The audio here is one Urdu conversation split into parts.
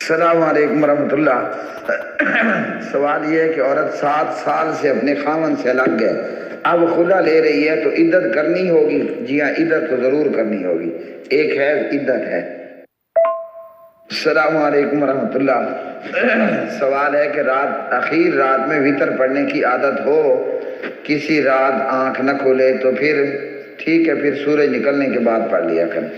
السلام علیکم ورحمۃ اللہ۔ سوال یہ ہے کہ عورت 7 سال سے اپنے خاوند سے الگ ہے، اب خلا لے رہی ہے تو عدت کرنی ہوگی؟ جی ہاں، عدت تو ضرور کرنی ہوگی، ایک حیض عدت ہے۔ السلام علیکم ورحمۃ اللہ۔ سوال ہے کہ آخر رات میں وطر پڑھنے کی عادت ہو، کسی رات آنکھ نہ کھولے تو پھر ٹھیک ہے، پھر سورج نکلنے کے بعد پڑھ لیا کریں۔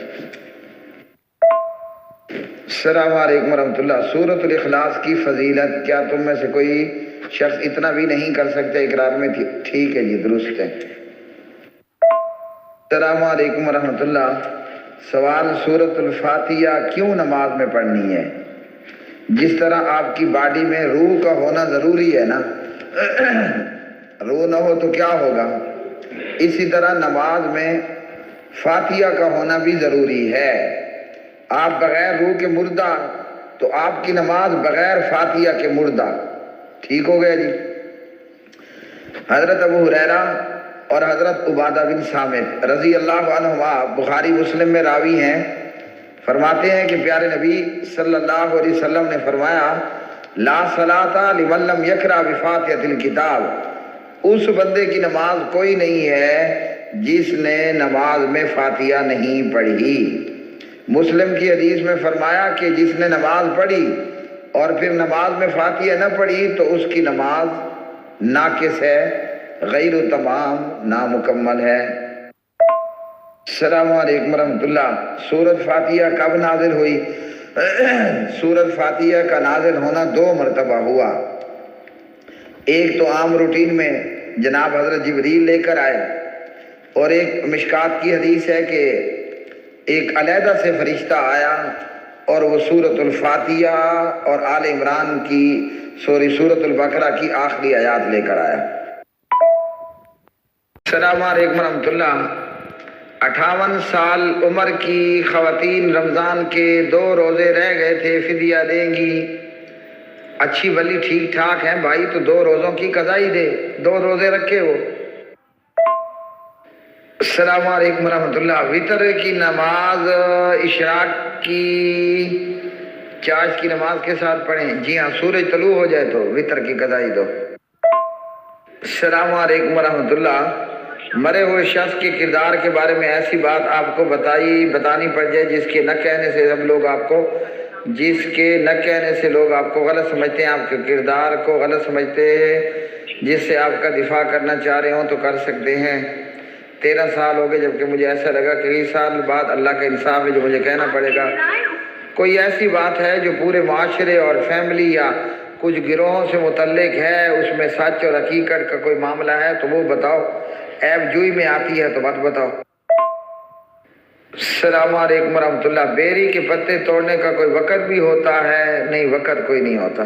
السلام علیکم ورحمۃ اللہ۔ سورۃ الاخلاص کی فضیلت، کیا تم میں سے کوئی شخص اتنا بھی نہیں کر سکتے اقرار میں؟ ٹھیک ہے جی، درست ہے۔ السلام علیکم ورحمۃ اللہ۔ سوال، سورۃ الفاتحہ کیوں نماز میں پڑھنی ہے؟ جس طرح آپ کی باڈی میں روح کا ہونا ضروری ہے نا، روح نہ ہو تو کیا ہوگا، اسی طرح نماز میں فاتحہ کا ہونا بھی ضروری ہے۔ آپ بغیر روح کے مردہ تو آپ کی نماز بغیر فاتحہ کے مردہ۔ ٹھیک ہو گیا جی۔ حضرت ابو ہریرہ اور حضرت عبادہ بن صامت رضی اللہ عنہما بخاری مسلم میں راوی ہیں، فرماتے ہیں کہ پیارے نبی صلی اللہ علیہ وسلم نے فرمایا، لا صلاۃ لمن لم یقرأ بفاتحۃ الکتاب، اس بندے کی نماز کوئی نہیں ہے جس نے نماز میں فاتحہ نہیں پڑھی۔ مسلم کی حدیث میں فرمایا کہ جس نے نماز پڑھی اور پھر نماز میں فاتحہ نہ پڑھی تو اس کی نماز ناقص ہے، غیر تمام، نامکمل ہے۔ السلام علیکم ورحمۃ اللہ۔ سورۃ فاتحہ کب نازل ہوئی؟ سورۃ فاتحہ کا نازل ہونا 2 مرتبہ ہوا۔ ایک تو عام روٹین میں جناب حضرت جبریل لے کر آئے، اور ایک مشکات کی حدیث ہے کہ ایک علیحدہ سے فرشتہ آیا اور وہ سورۃ الفاتحہ اور آل عمران کی سورۃ البقرہ کی آخری آیات لے کر آیا۔ السلام علیکم ورحمۃ اللہ۔ 58 سال عمر کی خواتین رمضان کے 2 روزے رہ گئے تھے، فدیہ دیں گی؟ اچھی بلی ٹھیک ٹھاک ہیں بھائی، تو 2 روزوں کی قضا ہی دے، 2 روزے رکھے وہ۔ السلام علیکم ورحمۃ اللہ۔ وطر کی نماز اشراق کی چاش کی نماز کے ساتھ پڑھیں؟ جی ہاں، سورج طلوع ہو جائے تو وطر کی قضا ہی دو۔ السلام علیکم ورحمۃ اللہ۔ مرے ہوئے شخص کے کردار کے بارے میں ایسی بات آپ کو بتانی پڑ جائے جس کے نہ کہنے سے لوگ آپ کو غلط سمجھتے ہیں، آپ کے کردار کو غلط سمجھتے ہیں، جس سے آپ کا دفاع کرنا چاہ رہے ہوں تو کر سکتے ہیں۔ 13 سال ہو گئے جبکہ مجھے ایسا لگا کہ 20 سال بعد اللہ کا انصاف ہے جو مجھے کہنا پڑے گا۔ کوئی ایسی بات ہے جو پورے معاشرے اور فیملی یا کچھ گروہوں سے متعلق ہے، اس میں سچ اور حقیقت کا کوئی معاملہ ہے تو وہ بتاؤ، عیب جوئی میں آتی ہے تو مت بتاؤ۔ السلام علیکم ورحمۃ اللہ۔ بیری کے پتے توڑنے کا کوئی وقت بھی ہوتا ہے؟ نہیں، وقت کوئی نہیں ہوتا۔